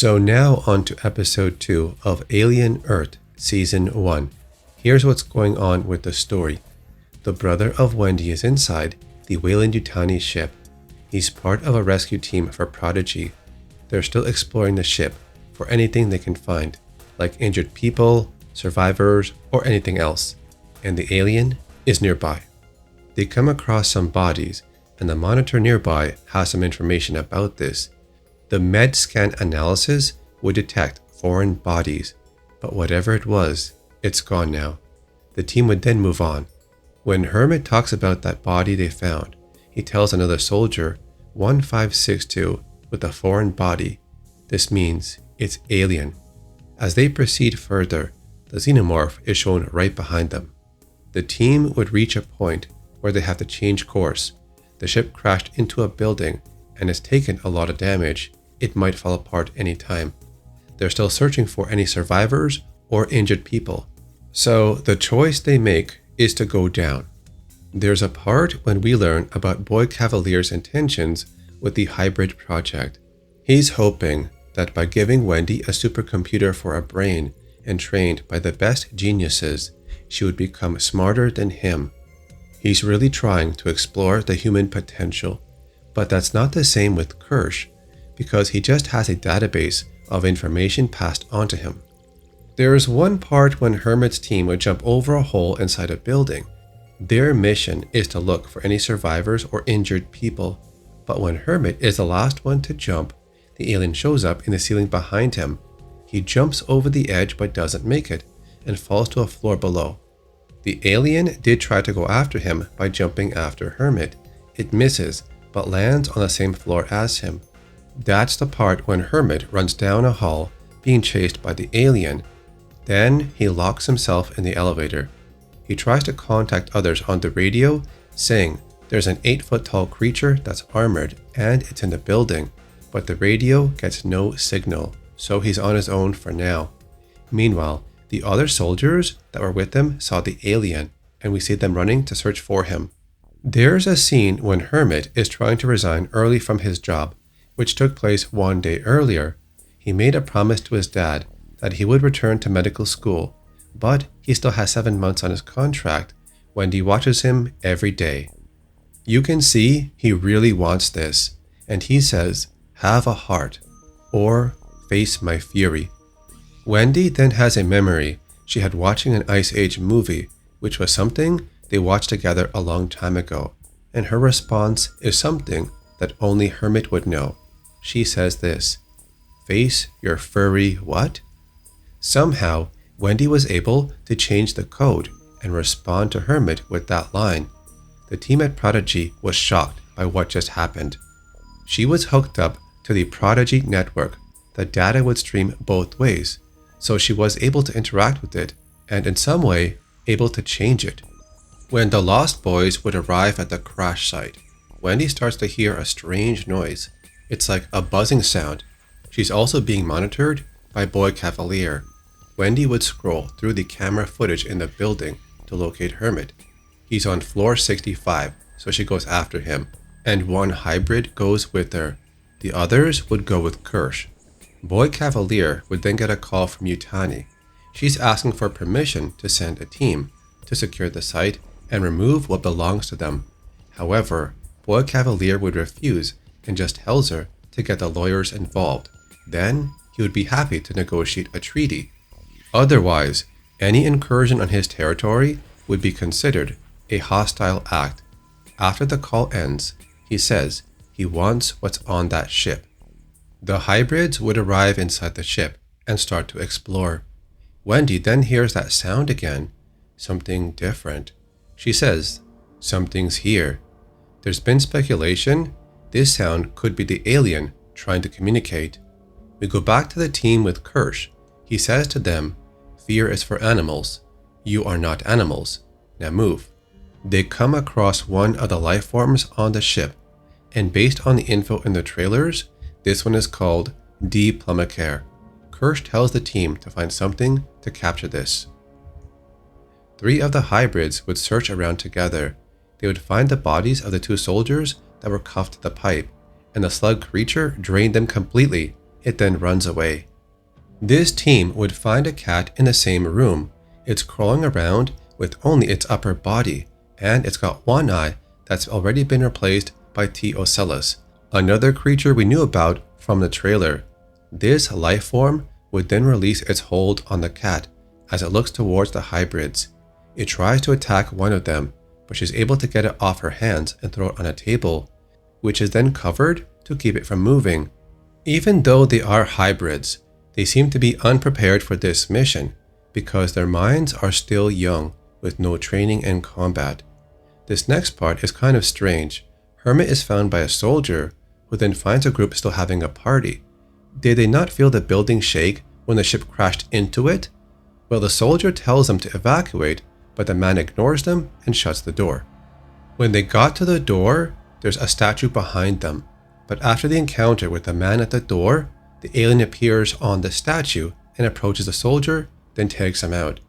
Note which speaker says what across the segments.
Speaker 1: So now on to episode 2 of Alien Earth Season 1. Here's what's going on with the story. The brother of Wendy is inside the Weyland-Yutani ship. He's part of a rescue team for Prodigy. They're still exploring the ship for anything they can find, like injured people, survivors, or anything else. And the alien is nearby. They come across some bodies, and the monitor nearby has some information about this. The med scan analysis would detect foreign bodies, but whatever it was, it's gone now. The team would then move on. When Hermit talks about that body they found, he tells another soldier 1562 with a foreign body. This means it's alien. As they proceed further, the xenomorph is shown right behind them. The team would reach a point where they have to change course. The ship crashed into a building and has taken a lot of damage. It might fall apart any time. They're still searching for any survivors or injured people. So the choice they make is to go down. There's a part when we learn about Boyd Cavalier's intentions with the hybrid project. He's hoping that by giving Wendy a supercomputer for a brain and trained by the best geniuses, she would become smarter than him. He's really trying to explore the human potential, but that's not the same with Kirsch, because he just has a database of information passed on to him. There is one part when Hermit's team would jump over a hole inside a building. Their mission is to look for any survivors or injured people, but when Hermit is the last one to jump, the alien shows up in the ceiling behind him. He jumps over the edge but doesn't make it, and falls to a floor below. The alien did try to go after him by jumping after Hermit. It misses, but lands on the same floor as him. That's the part when Hermit runs down a hall, being chased by the alien. Then he locks himself in the elevator. He tries to contact others on the radio, saying there's an 8-foot-tall creature that's armored and it's in the building, but the radio gets no signal, so he's on his own for now. Meanwhile, the other soldiers that were with him saw the alien, and we see them running to search for him. There's a scene when Hermit is trying to resign early from his job, which took place one day earlier. He made a promise to his dad that he would return to medical school, but he still has 7 months on his contract. Wendy watches him every day. You can see he really wants this, and he says, "Have a heart," or "Face my fury." Wendy then has a memory she had watching an Ice Age movie, which was something they watched together a long time ago, and her response is something that only Hermit would know. She says this, "Face your furry what?" Somehow, Wendy was able to change the code and respond to Hermit with that line. The team at Prodigy was shocked by what just happened. She was hooked up to the Prodigy network. The data would stream both ways, so she was able to interact with it and in some way able to change it. When the Lost Boys would arrive at the crash site, Wendy starts to hear a strange noise. It's like a buzzing sound. She's also being monitored by Boyd Cavalier. Wendy would scroll through the camera footage in the building to locate Hermit. He's on floor 65, so she goes after him, and one hybrid goes with her. The others would go with Kirsch. Boyd Cavalier would then get a call from Yutani. She's asking for permission to send a team to secure the site and remove what belongs to them. However, Boyd Cavalier would refuse and just tells her to get the lawyers involved. Then he would be happy to negotiate a treaty. Otherwise, any incursion on his territory would be considered a hostile act. After the call ends, he says he wants what's on that ship. The hybrids would arrive inside the ship and start to explore. Wendy then hears that sound again, something different. She says, "Something's here." There's been speculation this sound could be the alien trying to communicate. We go back to the team with Kirsch. He says to them, "Fear is for animals. You are not animals. Now move." They come across one of the life forms on the ship, and based on the info in the trailers, this one is called D. Plumacaire. Kirsch tells the team to find something to capture this. 3 of the hybrids would search around together. They would find the bodies of the 2 soldiers that were cuffed to the pipe, and the slug creature drained them completely. it then runs away. This team would find a cat in the same room. It's crawling around with only its upper body, and it's got one eye that's already been replaced by T. ocellus, another creature we knew about from the trailer. This life form would then release its hold on the cat as it looks towards the hybrids. It tries to attack one of them, but she's able to get it off her hands and throw it on a table, which is then covered to keep it from moving. Even though they are hybrids, they seem to be unprepared for this mission because their minds are still young with no training in combat. This next part is kind of strange. Hermit is found by a soldier who then finds a group still having a party. Did they not feel the building shake when the ship crashed into it? Well, the soldier tells them to evacuate, but the man ignores them and shuts the door. When they got to the door, there's a statue behind them. But after the encounter with the man at the door, the alien appears on the statue and approaches the soldier, then takes him out.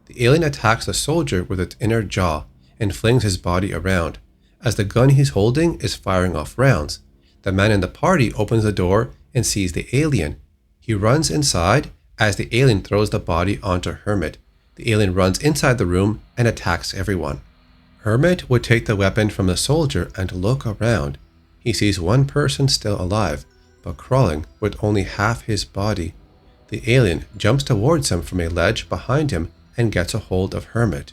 Speaker 1: The alien attacks the soldier with its inner jaw and flings his body around, as the gun he's holding is firing off rounds. The man in the party opens the door and sees the alien. He runs inside as the alien throws the body onto Hermit. The alien runs inside the room and attacks everyone. Hermit would take the weapon from the soldier and look around. He sees one person still alive, but crawling with only half his body. The alien jumps towards him from a ledge behind him and gets a hold of Hermit.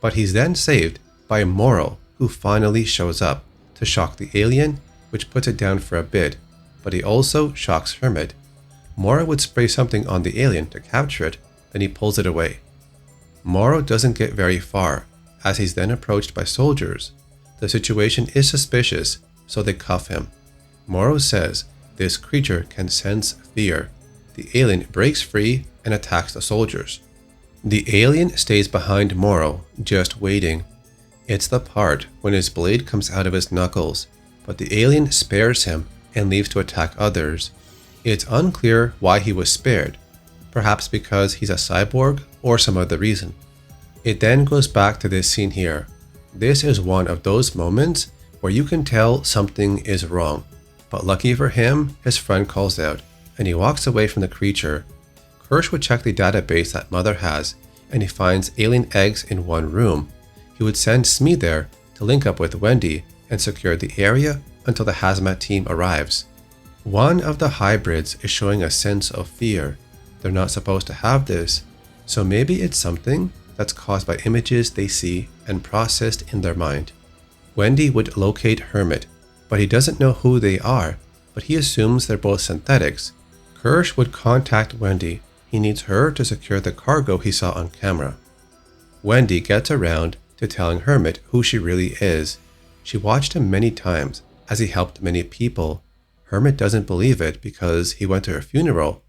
Speaker 1: But he's then saved by Moro, who finally shows up to shock the alien, which puts it down for a bit, but he also shocks Hermit. Moro would spray something on the alien to capture it, then he pulls it away. Moro doesn't get very far, as he's then approached by soldiers. The situation is suspicious, so they cuff him. Moro says this creature can sense fear. The alien breaks free and attacks the soldiers. The alien stays behind Moro, just waiting. It's the part when his blade comes out of his knuckles, but the alien spares him and leaves to attack others. It's unclear why he was spared, perhaps because he's a cyborg or some other reason. It then goes back to this scene here. This is one of those moments where you can tell something is wrong, but lucky for him, his friend calls out, and he walks away from the creature. Kirsch would check the database that Mother has, and he finds alien eggs in one room. He would send Smee there to link up with Wendy and secure the area until the hazmat team arrives. One of the hybrids is showing a sense of fear. They're not supposed to have this, so maybe it's something that's caused by images they see and processed in their mind. Wendy would locate Hermit, but he doesn't know who they are, but he assumes they're both synthetics. Kirsch would contact Wendy. He needs her to secure the cargo he saw on camera. Wendy gets around to telling Hermit who she really is. She watched him many times as he helped many people. Hermit doesn't believe it because he went to her funeral,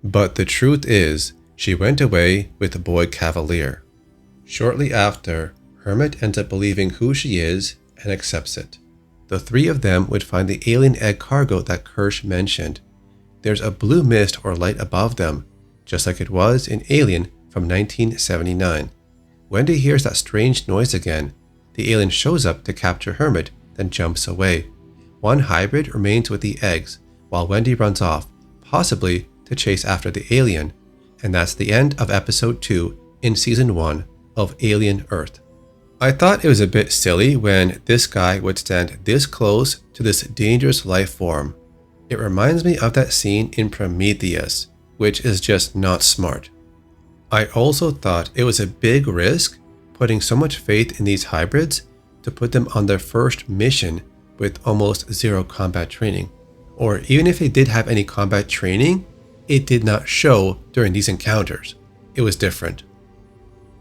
Speaker 1: but the truth is she went away with Boy Cavalier. Shortly after, Hermit ends up believing who she is and accepts it. The three of them would find the alien egg cargo that Kirsch mentioned. There's a blue mist or light above them, just like it was in Alien from 1979. Wendy hears that strange noise again. The alien shows up to capture Hermit, then jumps away. One hybrid remains with the eggs, while Wendy runs off, possibly to chase after the alien. And that's the end of episode 2 in season 1 of Alien Earth. I thought it was a bit silly when this guy would stand this close to this dangerous life form. It reminds me of that scene in Prometheus, which is just not smart. I also thought it was a big risk putting so much faith in these hybrids to put them on their first mission with almost zero combat training. Or even if they did have any combat training, it did not show during these encounters. It was different.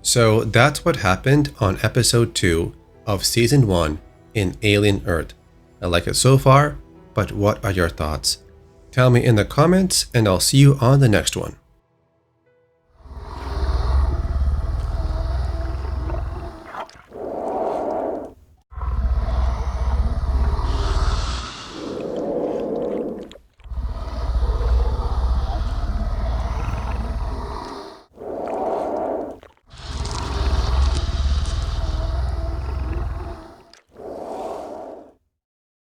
Speaker 1: So that's what happened on episode 2 of season 1 in Alien Earth. I like it so far, but what are your thoughts? Tell me in the comments and I'll see you on the next one.